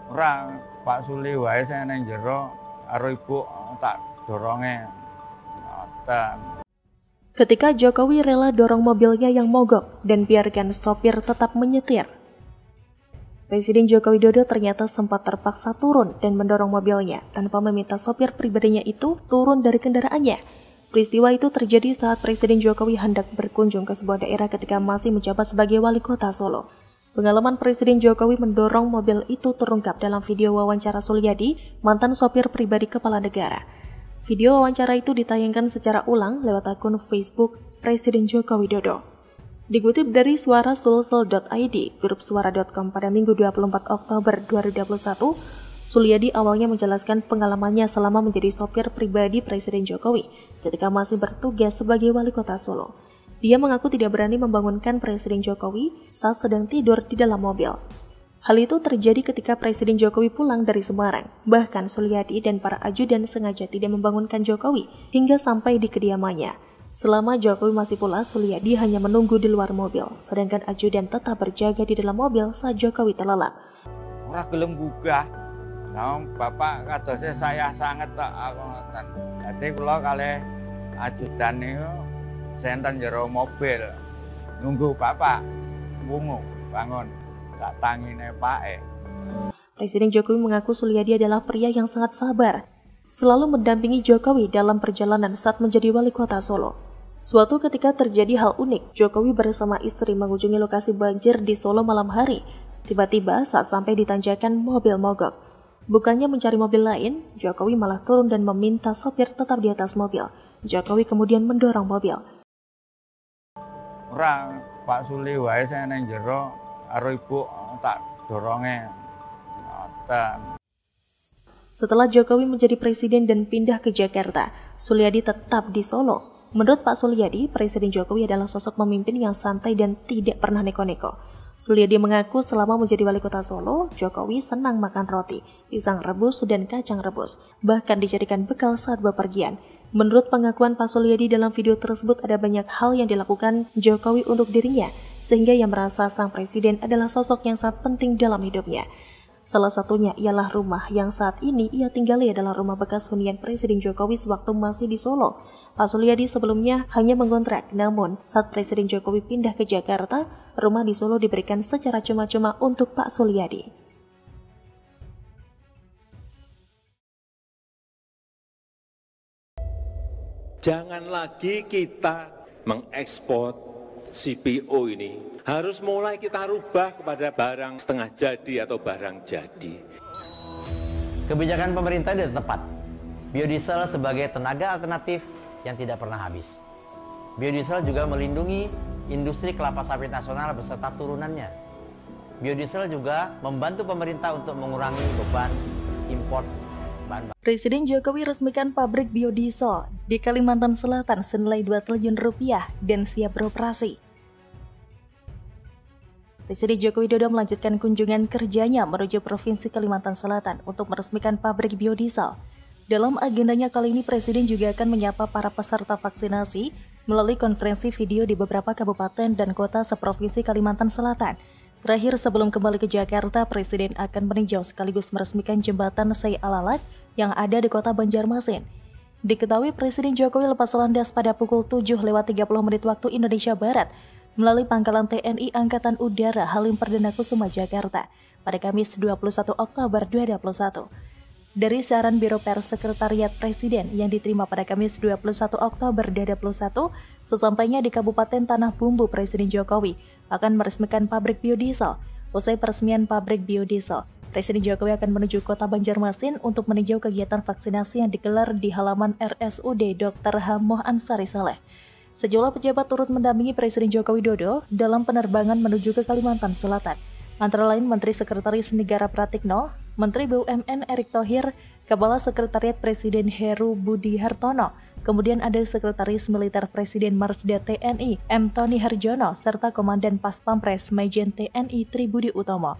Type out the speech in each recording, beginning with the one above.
Ora Pak Suli wae saya nang jero karo ibu tak doronge. Ngoten. Ketika Jokowi rela dorong mobilnya yang mogok dan biarkan sopir tetap menyetir, Presiden Joko Widodo ternyata sempat terpaksa turun dan mendorong mobilnya tanpa meminta sopir pribadinya itu turun dari kendaraannya. Peristiwa itu terjadi saat Presiden Jokowi hendak berkunjung ke sebuah daerah ketika masih menjabat sebagai wali kota Solo. Pengalaman Presiden Jokowi mendorong mobil itu terungkap dalam video wawancara Sulyadi, mantan sopir pribadi kepala negara. Video wawancara itu ditayangkan secara ulang lewat akun Facebook Presiden Joko Widodo. Dikutip dari suarasulsel.id, grup suara.com pada Minggu 24 Oktober 2021, Sulyadi awalnya menjelaskan pengalamannya selama menjadi sopir pribadi Presiden Jokowi ketika masih bertugas sebagai wali kota Solo. Dia mengaku tidak berani membangunkan Presiden Jokowi saat sedang tidur di dalam mobil. Hal itu terjadi ketika Presiden Jokowi pulang dari Semarang. Bahkan Sulyadi dan para ajudan sengaja tidak membangunkan Jokowi hingga sampai di kediamannya. Selama Jokowi masih pula, Sulyadi hanya menunggu di luar mobil, sedangkan ajudan tetap berjaga di dalam mobil saat Jokowi terlelap. Ora gelem gugah. Nah, Bapak kadosnya saya sangat tak aku ngoten. Dadi kula kalih ajudan niku senten jero mobil nunggu Bapak wungu bangun tak tangine Pak. Presiden Jokowi mengaku Sulyadi adalah pria yang sangat sabar, selalu mendampingi Jokowi dalam perjalanan saat menjadi wali kota Solo. Suatu ketika terjadi hal unik, Jokowi bersama istri mengunjungi lokasi banjir di Solo malam hari. Tiba-tiba saat sampai di tanjakan mobil mogok. Bukannya mencari mobil lain, Jokowi malah turun dan meminta sopir tetap di atas mobil. Jokowi kemudian mendorong mobil. Ora Pak Suli wae saya nang jero karo ibu tak doronge. Ngoten. Setelah Jokowi menjadi presiden dan pindah ke Jakarta, Sulyadi tetap di Solo. Menurut Pak Sulyadi, Presiden Jokowi adalah sosok pemimpin yang santai dan tidak pernah neko-neko. Sulyadi mengaku selama menjadi wali kota Solo, Jokowi senang makan roti, pisang rebus, dan kacang rebus, bahkan dijadikan bekal saat bepergian. Menurut pengakuan Pak Sulyadi dalam video tersebut ada banyak hal yang dilakukan Jokowi untuk dirinya, sehingga ia merasa sang presiden adalah sosok yang sangat penting dalam hidupnya. Salah satunya ialah rumah yang saat ini ia tinggali adalah rumah bekas hunian Presiden Jokowi sewaktu masih di Solo. Pak Sulyadi sebelumnya hanya mengontrak, namun saat Presiden Jokowi pindah ke Jakarta, rumah di Solo diberikan secara cuma-cuma untuk Pak Sulyadi. Jangan lagi kita mengekspor CPO ini. Harus mulai kita rubah kepada barang setengah jadi atau barang jadi. Kebijakan pemerintah tidak tepat. Biodiesel sebagai tenaga alternatif yang tidak pernah habis. Biodiesel juga melindungi industri kelapa sawit nasional beserta turunannya. Biodiesel juga membantu pemerintah untuk mengurangi beban impor bahan bakar. Presiden Jokowi resmikan pabrik biodiesel di Kalimantan Selatan senilai 2 triliun rupiah dan siap beroperasi. Presiden Joko Widodo melanjutkan kunjungan kerjanya menuju Provinsi Kalimantan Selatan untuk meresmikan pabrik biodiesel. Dalam agendanya kali ini, Presiden juga akan menyapa para peserta vaksinasi melalui konferensi video di beberapa kabupaten dan kota seprovinsi Kalimantan Selatan. Terakhir, sebelum kembali ke Jakarta, Presiden akan meninjau sekaligus meresmikan jembatan Sei Alalak yang ada di kota Banjarmasin. Diketahui Presiden Jokowi lepas landas pada pukul 7:30 waktu Indonesia Barat melalui pangkalan TNI Angkatan Udara Halim Perdana Kusuma, Jakarta pada Kamis 21 Oktober 2021. Dari siaran Biro Pers Sekretariat Presiden yang diterima pada Kamis 21 Oktober 2021, sesampainya di Kabupaten Tanah Bumbu, Presiden Jokowi akan meresmikan pabrik biodiesel. Usai peresmian pabrik biodiesel, Presiden Jokowi akan menuju kota Banjarmasin untuk meninjau kegiatan vaksinasi yang digelar di halaman RSUD Dr. Hamoh Ansari Saleh. Sejumlah pejabat turut mendampingi Presiden Joko Widodo dalam penerbangan menuju ke Kalimantan Selatan. Antara lain Menteri Sekretaris Negara Pratikno, Menteri BUMN Erick Thohir, Kepala Sekretariat Presiden Heru Budi Hartono, kemudian ada Sekretaris Militer Presiden Marsda TNI M. Tony Harjono, serta Komandan Pas Pampres Majen TNI Tribudi Utomo.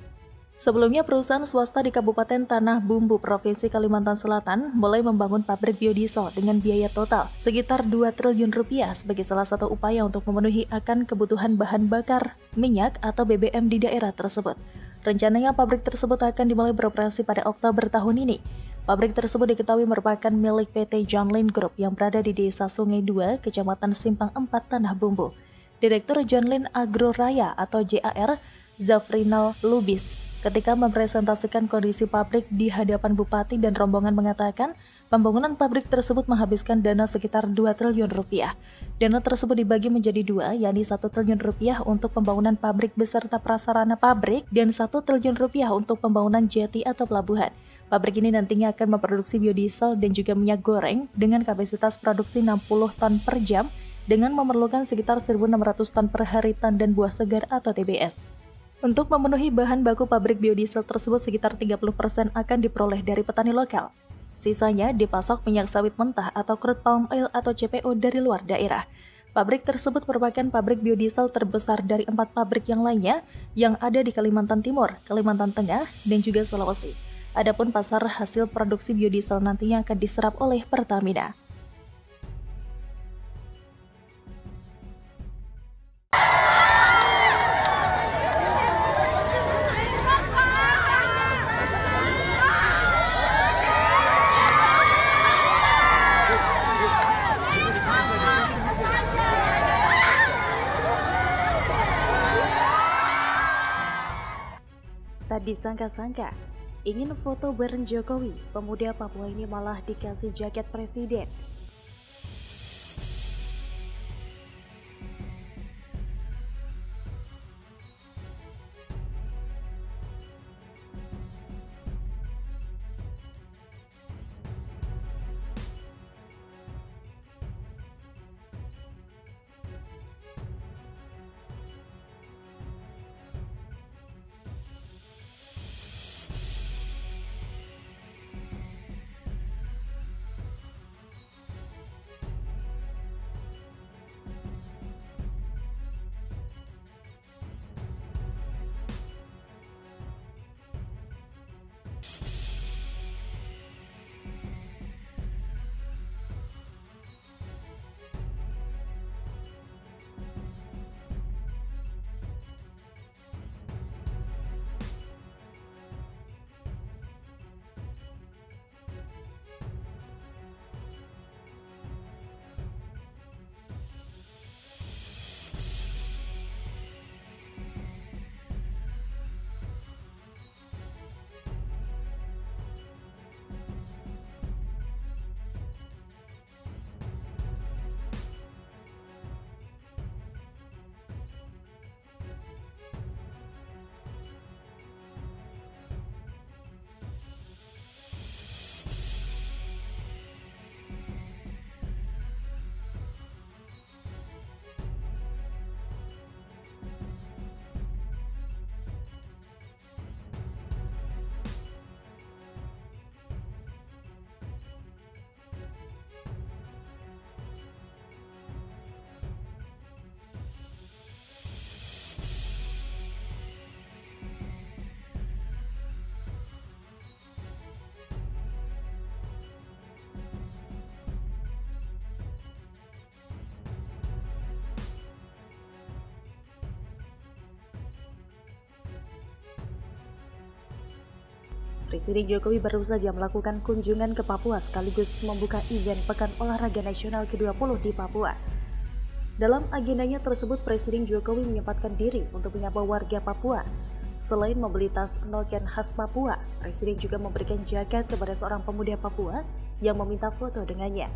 Sebelumnya, perusahaan swasta di Kabupaten Tanah Bumbu, Provinsi Kalimantan Selatan mulai membangun pabrik biodiesel dengan biaya total sekitar 2 triliun rupiah sebagai salah satu upaya untuk memenuhi akan kebutuhan bahan bakar minyak atau BBM di daerah tersebut. Rencananya pabrik tersebut akan dimulai beroperasi pada Oktober tahun ini. Pabrik tersebut diketahui merupakan milik PT John Lynn Group yang berada di Desa Sungai 2, Kecamatan Simpang 4, Tanah Bumbu. Direktur John Lynn Agro Raya atau JAR, Zafrinal Lubis, ketika mempresentasikan kondisi pabrik di hadapan Bupati dan rombongan mengatakan pembangunan pabrik tersebut menghabiskan dana sekitar 2 triliun rupiah. Dana tersebut dibagi menjadi dua, yakni 1 triliun rupiah untuk pembangunan pabrik beserta prasarana pabrik dan 1 triliun rupiah untuk pembangunan jeti atau pelabuhan. Pabrik ini nantinya akan memproduksi biodiesel dan juga minyak goreng dengan kapasitas produksi 60 ton per jam dengan memerlukan sekitar 1.600 ton per hari tandan buah segar atau TBS. Untuk memenuhi bahan baku pabrik biodiesel tersebut sekitar 30% akan diperoleh dari petani lokal. Sisanya dipasok minyak sawit mentah atau crude palm oil atau CPO dari luar daerah. Pabrik tersebut merupakan pabrik biodiesel terbesar dari 4 pabrik yang lainnya yang ada di Kalimantan Timur, Kalimantan Tengah, dan juga Sulawesi. Adapun pasar hasil produksi biodiesel nantinya akan diserap oleh Pertamina. Tak disangka-sangka, ingin foto bareng Jokowi, pemuda Papua ini malah dikasih jaket presiden. Presiden Jokowi baru saja melakukan kunjungan ke Papua sekaligus membuka event Pekan Olahraga Nasional ke-20 di Papua. Dalam agendanya tersebut, Presiden Jokowi menyempatkan diri untuk menyapa warga Papua. Selain membeli tas noken khas Papua, Presiden juga memberikan jaket kepada seorang pemuda Papua yang meminta foto dengannya.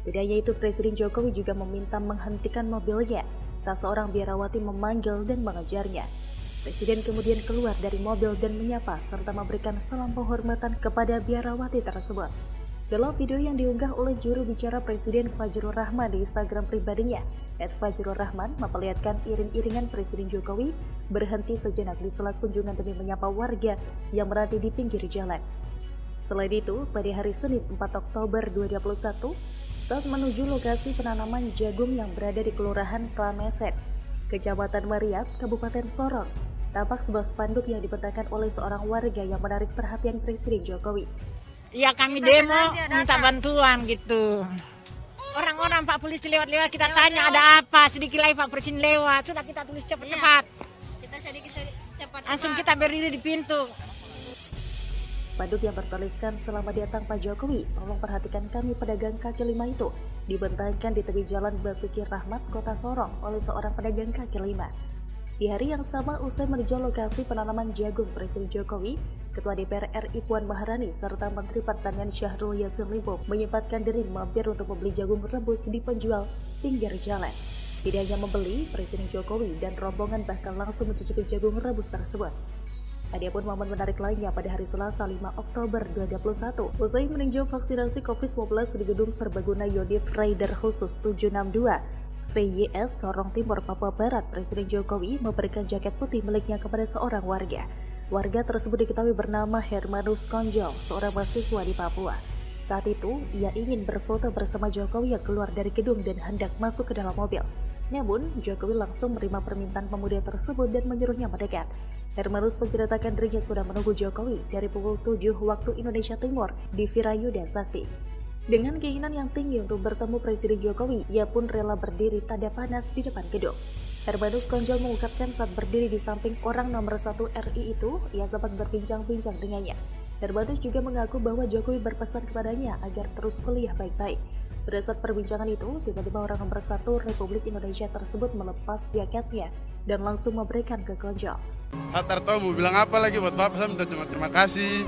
Tidak hanya itu, Presiden Jokowi juga meminta menghentikan mobilnya saat seorang biarawati memanggil dan mengejarnya. Presiden kemudian keluar dari mobil dan menyapa serta memberikan salam penghormatan kepada biarawati tersebut. Dalam video yang diunggah oleh juru bicara Presiden Fajrul Rahman di Instagram pribadinya, @fajrulrahman memperlihatkan iring-iringan Presiden Jokowi berhenti sejenak di sela kunjungan demi menyapa warga yang berada di pinggir jalan. Selain itu, pada hari Senin 4 Oktober 2021, saat menuju lokasi penanaman jagung yang berada di Kelurahan Prameset, Kecamatan Mariap, Kabupaten Sorong, tampak sebuah spanduk yang dibentangkan oleh seorang warga yang menarik perhatian Presiden Jokowi. Ya kami demo minta bantuan gitu. Orang-orang Pak Polisi lewat-lewat kita tanya ada apa, sedikit lagi Pak Presiden lewat, sudah kita tulis cepat-cepat. Kita sedikit cepat Langsung kita berdiri di pintu. Spanduk yang bertuliskan "Selamat datang Pak Jokowi, tolong perhatikan kami pedagang kaki lima" itu dibentangkan di tepi jalan Basuki Rahmat, Kota Sorong oleh seorang pedagang kaki lima. Di hari yang sama, usai meninjau lokasi penanaman jagung Presiden Jokowi, Ketua DPR RI Puan Maharani serta Menteri Pertanian Syahrul Yassin Limpo menyempatkan diri mampir untuk membeli jagung rebus di penjual pinggir jalan. Tidak hanya membeli, Presiden Jokowi dan rombongan bahkan langsung mencicipi jagung rebus tersebut. Adapun momen menarik lainnya pada hari Selasa 5 Oktober 2021, usai meninjau vaksinasi COVID-19 di Gedung Serbaguna Yonif Rider Khusus 762 VYS Sorong Timur, Papua Barat, Presiden Jokowi memberikan jaket putih miliknya kepada seorang warga. Warga tersebut diketahui bernama Hermanus Konjol, seorang mahasiswa di Papua. Saat itu, ia ingin berfoto bersama Jokowi yang keluar dari gedung dan hendak masuk ke dalam mobil. Namun, Jokowi langsung menerima permintaan pemuda tersebut dan menyuruhnya mendekat. Hermanus menceritakan dirinya sudah menunggu Jokowi dari pukul 7 waktu Indonesia Timur di Virayuda Sakti. Dengan keinginan yang tinggi untuk bertemu Presiden Jokowi, ia pun rela berdiri tanda panas di depan gedung. Hermanus Konjol mengungkapkan saat berdiri di samping orang nomor 1 RI itu, ia sempat berbincang-bincang dengannya. Hermanus juga mengaku bahwa Jokowi berpesan kepadanya agar terus kuliah baik-baik. Pada saat perbincangan itu, tiba-tiba orang nomor 1 Republik Indonesia tersebut melepas jaketnya dan langsung memberikan ke Konjol. Saat tertawa mau bilang apa lagi buat Bapak, saya minta cuma terima kasih.